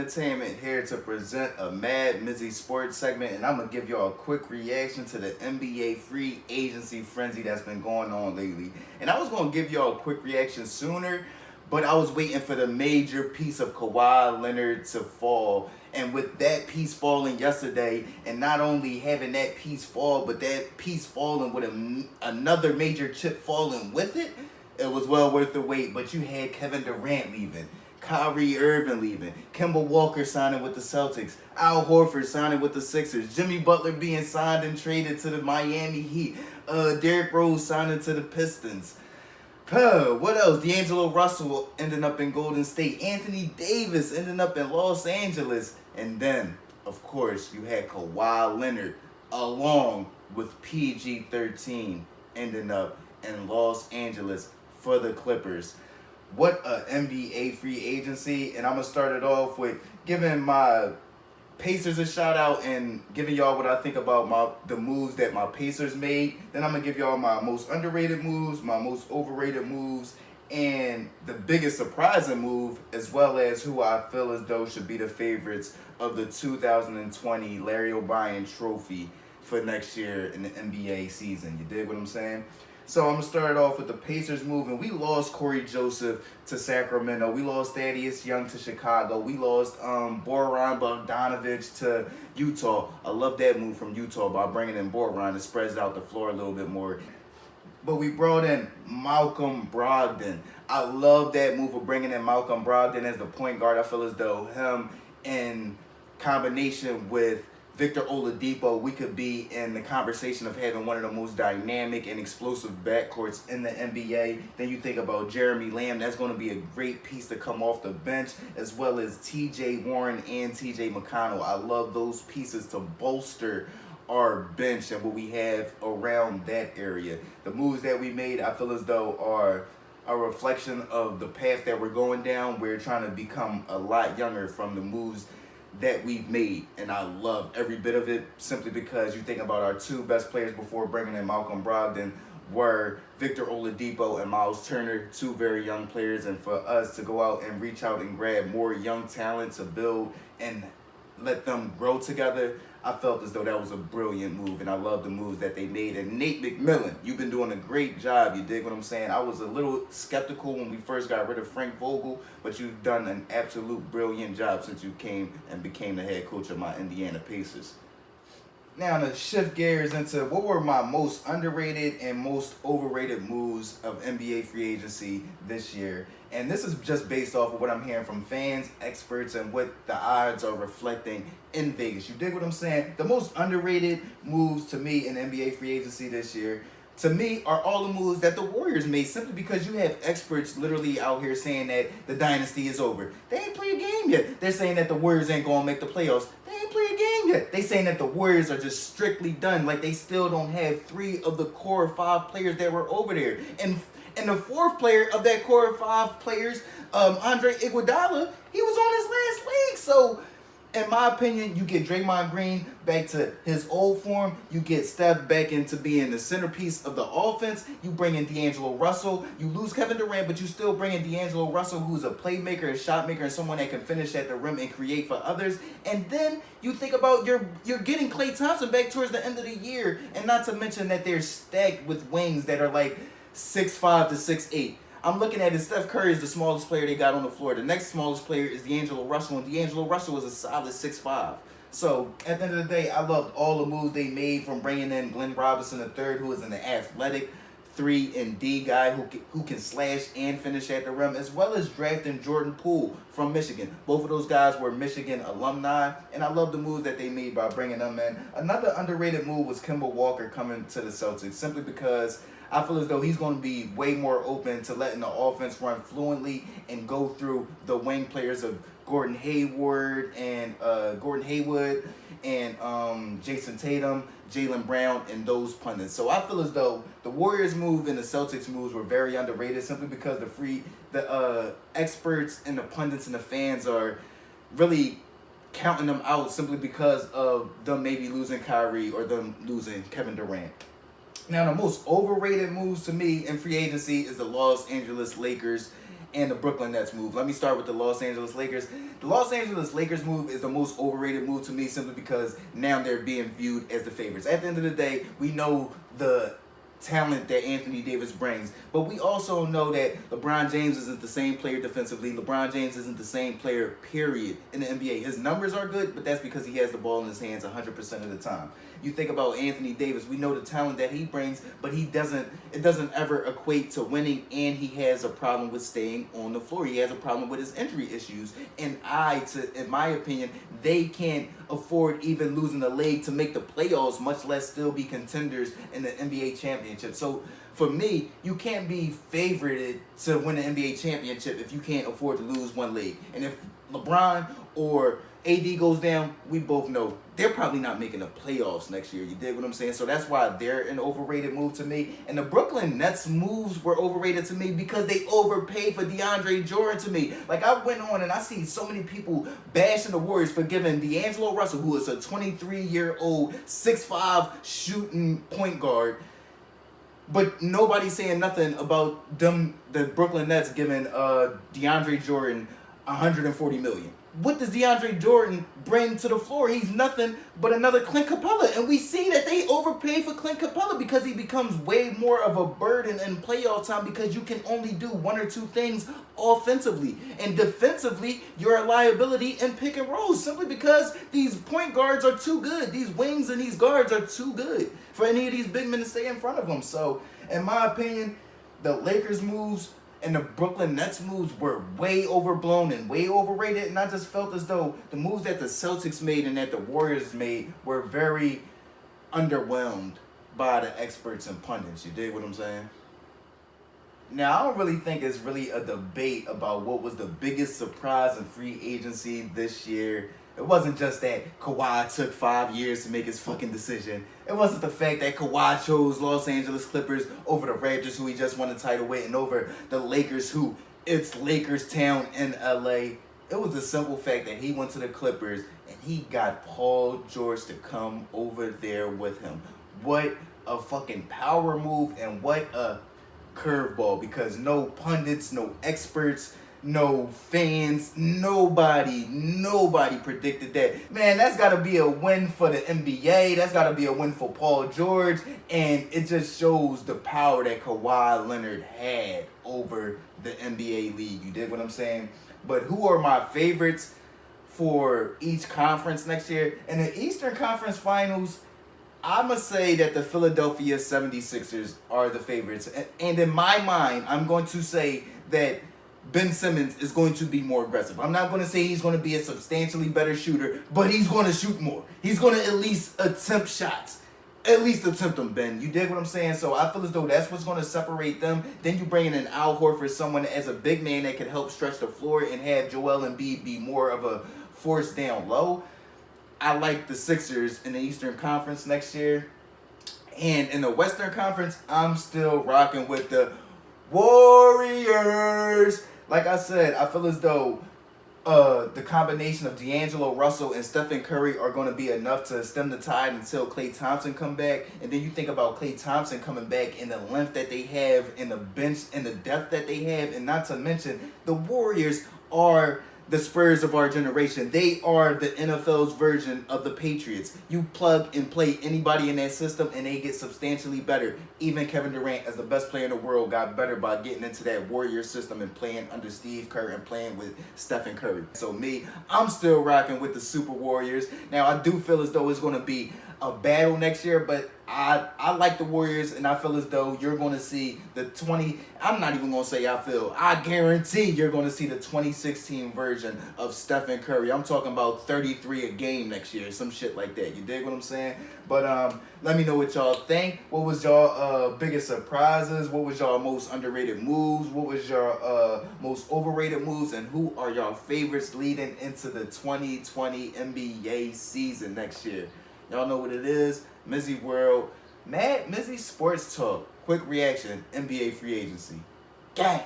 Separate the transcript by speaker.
Speaker 1: Entertainment here to present a MadMizzy Sports segment, and I'm gonna give y'all a quick reaction to the NBA free agency frenzy that's been going on lately. And I was gonna give y'all a quick reaction sooner, but I was waiting for the major piece of Kawhi Leonard to fall. And with that piece falling yesterday, and not only having that piece fall, but that piece falling with another major chip falling with it, it was well worth the wait. But you had Kevin Durant leaving, Kyrie Irving leaving, Kemba Walker signing with the Celtics, Al Horford signing with the Sixers, Jimmy Butler being signed and traded to the Miami Heat, Derrick Rose signing to the Pistons. What else? D'Angelo Russell ending up in Golden State, Anthony Davis ending up in Los Angeles, and then, of course, you had Kawhi Leonard along with PG-13 ending up in Los Angeles for the Clippers. What a NBA free agency. And I'm going to start it off with giving my Pacers a shout out and giving y'all what I think about the moves that my Pacers made. Then I'm going to give y'all my most underrated moves, my most overrated moves, and the biggest surprising move, as well as who I feel as though should be the favorites of the 2020 Larry O'Brien Trophy for next year in the NBA season. You dig what I'm saying? So I'm going to start off with the Pacers move, and we lost Corey Joseph to Sacramento. We lost Thaddeus Young to Chicago. We lost Boran Bogdanovic to Utah. I love that move from Utah by bringing in Boran. It spreads out the floor a little bit more. But we brought in Malcolm Brogdon. I love that move of bringing in Malcolm Brogdon as the point guard. I feel as though him in combination with Victor Oladipo, we could be in the conversation of having one of the most dynamic and explosive backcourts in the NBA. Then you think about Jeremy Lamb, that's going to be a great piece to come off the bench, as well as TJ Warren and TJ McConnell. I love those pieces to bolster our bench and what we have around that area. The moves that we made, I feel as though are a reflection of the path that we're going down. We're trying to become a lot younger from the moves that we've made, and I love every bit of it, simply because you think about our two best players before bringing in Malcolm Brogdon were Victor Oladipo and Miles Turner, two very young players, and for us to go out and reach out and grab more young talent to build and let them grow together, I felt as though that was a brilliant move, and I love the moves that they made. And Nate McMillan, you've been doing a great job. You dig what I'm saying? I was a little skeptical when we first got rid of Frank Vogel, but you've done an absolute brilliant job since you came and became the head coach of my Indiana Pacers. Now, to shift gears into what were my most underrated and most overrated moves of NBA free agency this year. And this is just based off of what I'm hearing from fans, experts, and what the odds are reflecting in Vegas. You dig what I'm saying? The most underrated moves to me in NBA free agency this year, to me, are all the moves that the Warriors made, simply because you have experts literally out here saying that the dynasty is over. They ain't played a game yet. They're saying that the Warriors ain't going to make the playoffs. They ain't played a game yet. They saying that the Warriors are just strictly done. Like, they still don't have 3 of the core 5 players that were over there. And the 4th player of that core 5 players, Andre Iguodala, he was on his last leg. So, in my opinion, you get Draymond Green back to his old form. You get Steph back into being the centerpiece of the offense. You bring in D'Angelo Russell. You lose Kevin Durant, but you still bring in D'Angelo Russell, who's a playmaker, a shot maker, and someone that can finish at the rim and create for others. And then you think about you're getting Klay Thompson back towards the end of the year, and not to mention that they're stacked with wings that are like 6'5" to 6'8". I'm looking at it, Steph Curry is the smallest player they got on the floor. The next smallest player is D'Angelo Russell, and D'Angelo Russell is a solid 6'5". So, at the end of the day, I loved all the moves they made, from bringing in Glenn Robinson III, who is an athletic 3 and D guy who can slash and finish at the rim, as well as drafting Jordan Poole from Michigan. Both of those guys were Michigan alumni, and I love the moves that they made by bringing them in. Another underrated move was Kemba Walker coming to the Celtics, simply because I feel as though he's going to be way more open to letting the offense run fluently and go through the wing players of Gordon Hayward and Jason Tatum, Jaylen Brown, and those pundits. So I feel as though the Warriors move and the Celtics moves were very underrated, simply because the experts and the pundits and the fans are really counting them out, simply because of them maybe losing Kyrie or them losing Kevin Durant. Now, the most overrated moves to me in free agency is the Los Angeles Lakers and the Brooklyn Nets move. Let me start with the Los Angeles Lakers. The Los Angeles Lakers move is the most overrated move to me simply because now they're being viewed as the favorites. At the end of the day, we know the talent that Anthony Davis brings, but we also know that LeBron James isn't the same player defensively. LeBron James isn't the same player, period, in the NBA. His numbers are good, but that's because he has the ball in his hands 100% of the time. You think about Anthony Davis, we know the talent that he brings, but it doesn't ever equate to winning, and he has a problem with staying on the floor. He has a problem with his injury issues, and in my opinion, they can't afford even losing a leg to make the playoffs, much less still be contenders in the NBA championship. So for me, you can't be favorited to win the NBA championship if you can't afford to lose one leg. And if LeBron or AD goes down, we both know they're probably not making the playoffs next year. You dig what I'm saying? So that's why they're an overrated move to me. And the Brooklyn Nets moves were overrated to me because they overpaid for DeAndre Jordan to me. Like, I went on and I see so many people bashing the Warriors for giving D'Angelo Russell, who is a 23-year-old, 6'5" shooting point guard, but nobody's saying nothing about them, the Brooklyn Nets giving DeAndre Jordan $140 million. What does DeAndre Jordan bring to the floor? He's nothing but another Clint Capella. And we see that they overpay for Clint Capella because he becomes way more of a burden in playoff time because you can only do one or two things offensively. And defensively, you're a liability in pick and roll simply because these point guards are too good. These wings and these guards are too good for any of these big men to stay in front of them. So, in my opinion, the Lakers moves and the Brooklyn Nets moves were way overblown and way overrated. And I just felt as though the moves that the Celtics made and that the Warriors made were very underwhelmed by the experts and pundits. You dig what I'm saying? Now, I don't really think it's really a debate about what was the biggest surprise in free agency this year. It wasn't just that Kawhi took 5 years to make his fucking decision. It wasn't the fact that Kawhi chose Los Angeles Clippers over the Raptors, who he just won the title with, and over the Lakers, who it's Lakers town in LA. It was the simple fact that he went to the Clippers and he got Paul George to come over there with him. What a fucking power move and what a curveball, because no pundits, no experts, no fans, nobody predicted that. Man, that's got to be a win for the NBA. That's got to be a win for Paul George. And it just shows the power that Kawhi Leonard had over the NBA league. You dig what I'm saying? But who are my favorites for each conference next year? In the Eastern Conference Finals, I'm going to say that the Philadelphia 76ers are the favorites. And in my mind, I'm going to say that Ben Simmons is going to be more aggressive. I'm not going to say he's going to be a substantially better shooter, but he's going to shoot more. He's going to at least attempt shots. At least attempt them, Ben. You dig what I'm saying? So I feel as though that's what's going to separate them. Then you bring in Al Horford, someone as a big man that can help stretch the floor and have Joel Embiid be more of a force down low. I like the Sixers in the Eastern Conference next year. And in the Western Conference, I'm still rocking with the Warriors. Like I said, I feel as though the combination of D'Angelo Russell and Stephen Curry are going to be enough to stem the tide until Klay Thompson come back. And then you think about Klay Thompson coming back and the length that they have and the bench and the depth that they have. And not to mention, the Warriors are the Spurs of our generation. They are the NFL's version of the Patriots. You plug and play anybody in that system and they get substantially better. Even Kevin Durant, as the best player in the world, got better by getting into that Warrior system and playing under Steve Kerr and playing with Stephen Curry. So me, I'm still rocking with the Super Warriors. Now, I do feel as though it's going to be a battle next year, but I like the Warriors, and I feel as though you're going to see I'm not even going to say I guarantee you're going to see the 2016 version of Stephen Curry. I'm talking about 33 a game next year, some shit like that. You dig what I'm saying? But let me know what y'all think. What was y'all biggest surprises? What was y'all most underrated moves? What was your most overrated moves? And who are y'all favorites leading into the 2020 NBA season next year? Y'all know what it is. MizzyWorld, MadMizzy Sports Talk. Quick reaction, NBA free agency. Gang.